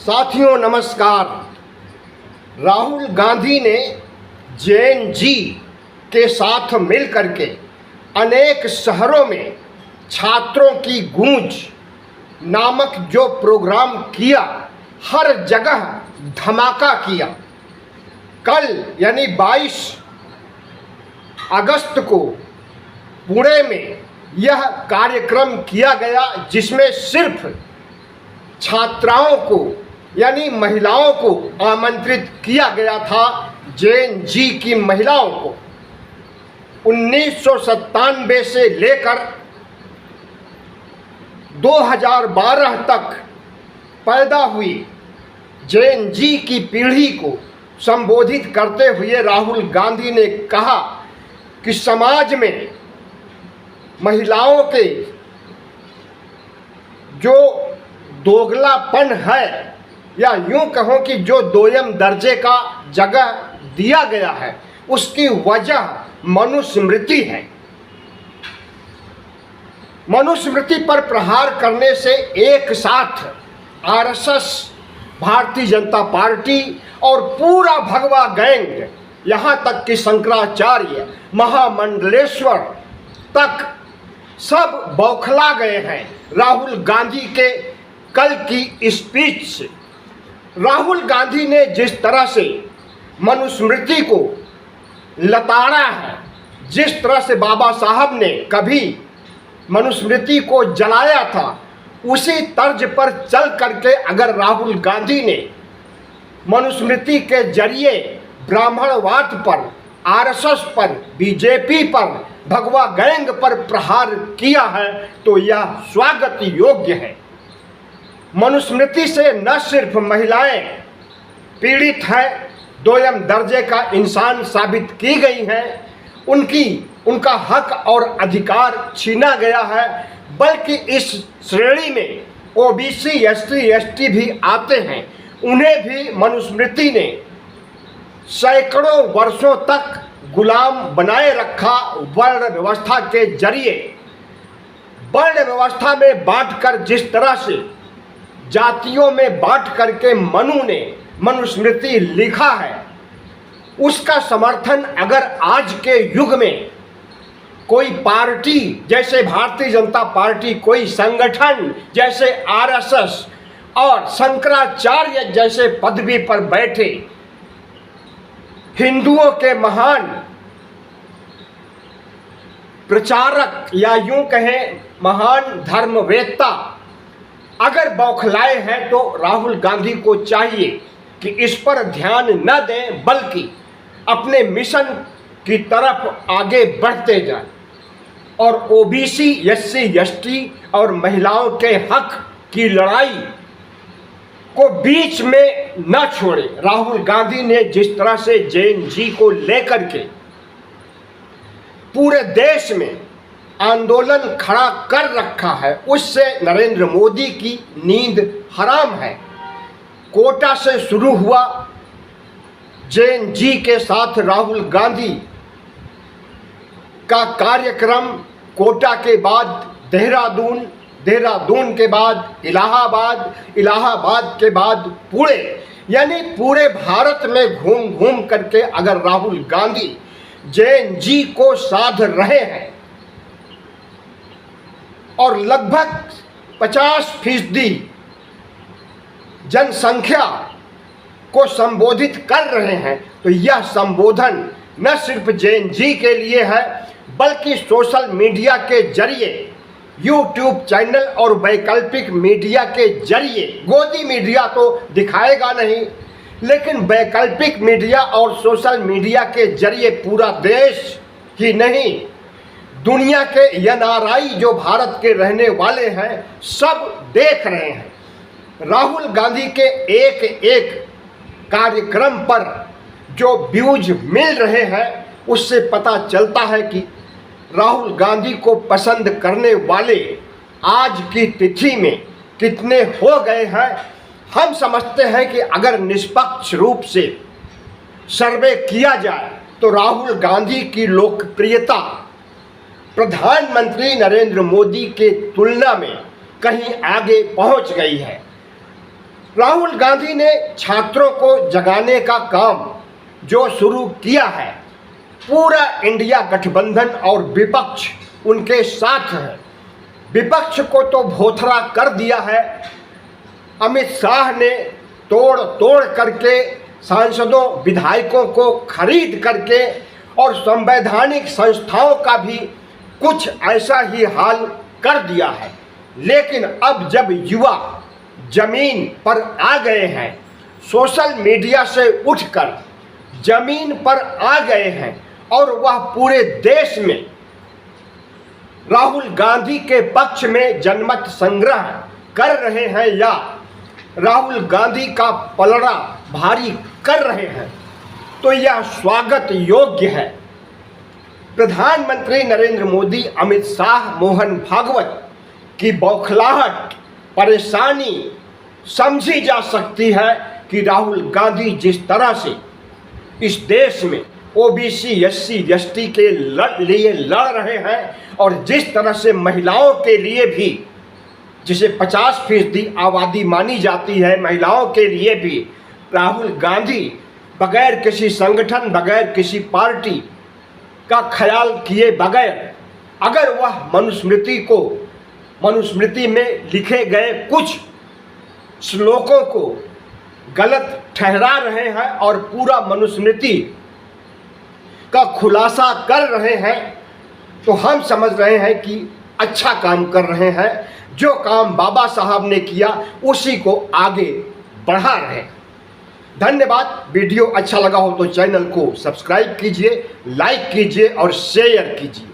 साथियों नमस्कार। राहुल गांधी ने जेएनजी के साथ मिलकर के अनेक शहरों में छात्रों की गूंज नामक जो प्रोग्राम किया, हर जगह धमाका किया। कल यानी 22 अगस्त को पुणे में यह कार्यक्रम किया गया, जिसमें सिर्फ छात्राओं को यानी महिलाओं को आमंत्रित किया गया था। जेएनजी की महिलाओं को 1997 से लेकर 2012 तक पैदा हुई जेएनजी की पीढ़ी को संबोधित करते हुए राहुल गांधी ने कहा कि समाज में महिलाओं के जो दोगलापन है, या यूं कहो कि जो दोयम दर्जे का जगह दिया गया है, उसकी वजह मनुस्मृति है। मनुस्मृति पर प्रहार करने से एक साथ आरएसएस, भारतीय जनता पार्टी और पूरा भगवा गैंग, यहाँ तक कि शंकराचार्य, महामंडलेश्वर तक सब बौखला गए हैं राहुल गांधी के कल की स्पीच से। राहुल गांधी ने जिस तरह से मनुस्मृति को लताड़ा है, जिस तरह से बाबा साहब ने कभी मनुस्मृति को जलाया था, उसी तर्ज पर चल करके अगर राहुल गांधी ने मनुस्मृति के जरिए ब्राह्मणवाद पर, आरएसएस पर, बीजेपी पर, भगवा गैंग पर प्रहार किया है, तो यह स्वागत योग्य है। मनुस्मृति से न सिर्फ महिलाएं पीड़ित हैं, दोयम दर्जे का इंसान साबित की गई हैं, उनका हक और अधिकार छीना गया है, बल्कि इस श्रेणी में ओबीसी, एससी, एसटी भी आते हैं। उन्हें भी मनुस्मृति ने सैकड़ों वर्षों तक गुलाम बनाए रखा। वर्ण व्यवस्था के जरिए, वर्ण व्यवस्था में बांटकर, जिस तरह से जातियों में बांट करके मनु ने मनुस्मृति लिखा है, उसका समर्थन अगर आज के युग में कोई पार्टी जैसे भारतीय जनता पार्टी, कोई संगठन जैसे आरएसएस और शंकराचार्य जैसे पदवी पर बैठे हिंदुओं के महान प्रचारक, या यूं कहें महान धर्मवेत्ता अगर बौखलाए हैं, तो राहुल गांधी को चाहिए कि इस पर ध्यान न दें, बल्कि अपने मिशन की तरफ आगे बढ़ते जाएं और ओबीसी, एससी, एसटी और महिलाओं के हक की लड़ाई को बीच में न छोड़े। राहुल गांधी ने जिस तरह से जेएनजी को लेकर के पूरे देश में आंदोलन खड़ा कर रखा है, उससे नरेंद्र मोदी की नींद हराम है। कोटा से शुरू हुआ जेएनजी के साथ राहुल गांधी का कार्यक्रम, कोटा के बाद देहरादून, देहरादून के बाद इलाहाबाद, इलाहाबाद के बाद पुणे, यानी पूरे भारत में घूम घूम करके अगर राहुल गांधी जेएनजी को साध रहे हैं और लगभग 50% जनसंख्या को संबोधित कर रहे हैं, तो यह संबोधन न सिर्फ जेएनजी के लिए है, बल्कि सोशल मीडिया के जरिए, यूट्यूब चैनल और वैकल्पिक मीडिया के जरिए, गोदी मीडिया तो दिखाएगा नहीं, लेकिन वैकल्पिक मीडिया और सोशल मीडिया के जरिए पूरा देश ही नहीं, दुनिया के एनआरआई जो भारत के रहने वाले हैं, सब देख रहे हैं। राहुल गांधी के एक एक कार्यक्रम पर जो व्यूज मिल रहे हैं, उससे पता चलता है कि राहुल गांधी को पसंद करने वाले आज की तिथि में कितने हो गए हैं। हम समझते हैं कि अगर निष्पक्ष रूप से सर्वे किया जाए तो राहुल गांधी की लोकप्रियता प्रधानमंत्री नरेंद्र मोदी के तुलना में कहीं आगे पहुंच गई है। राहुल गांधी ने छात्रों को जगाने का काम जो शुरू किया है, पूरा इंडिया गठबंधन और विपक्ष उनके साथ है। विपक्ष को तो भोथरा कर दिया है। अमित शाह ने तोड़ तोड़ करके सांसदों विधायकों को खरीद करके और संवैधानिक संस्थाओं का भी कुछ ऐसा ही हाल कर दिया है। लेकिन अब जब युवा जमीन पर आ गए हैं, सोशल मीडिया से उठकर जमीन पर आ गए हैं और वह पूरे देश में राहुल गांधी के पक्ष में जनमत संग्रह कर रहे हैं या राहुल गांधी का पलड़ा भारी कर रहे हैं, तो यह स्वागत योग्य है। प्रधानमंत्री नरेंद्र मोदी, अमित शाह, मोहन भागवत की बौखलाहट, परेशानी समझी जा सकती है कि राहुल गांधी जिस तरह से इस देश में ओबीसी, एससी, एसटी के लिए लड़ रहे हैं और जिस तरह से महिलाओं के लिए भी, जिसे 50% आबादी मानी जाती है, महिलाओं के लिए भी राहुल गांधी बगैर किसी संगठन, बगैर किसी पार्टी का ख्याल किए बगैर अगर वह मनुस्मृति में लिखे गए कुछ श्लोकों को गलत ठहरा रहे हैं और पूरा मनुस्मृति का खुलासा कर रहे हैं, तो हम समझ रहे हैं कि अच्छा काम कर रहे हैं। जो काम बाबा साहब ने किया उसी को आगे बढ़ा रहे हैं। धन्यवाद। वीडियो अच्छा लगा हो तो चैनल को सब्सक्राइब कीजिए, लाइक कीजिए और शेयर कीजिए।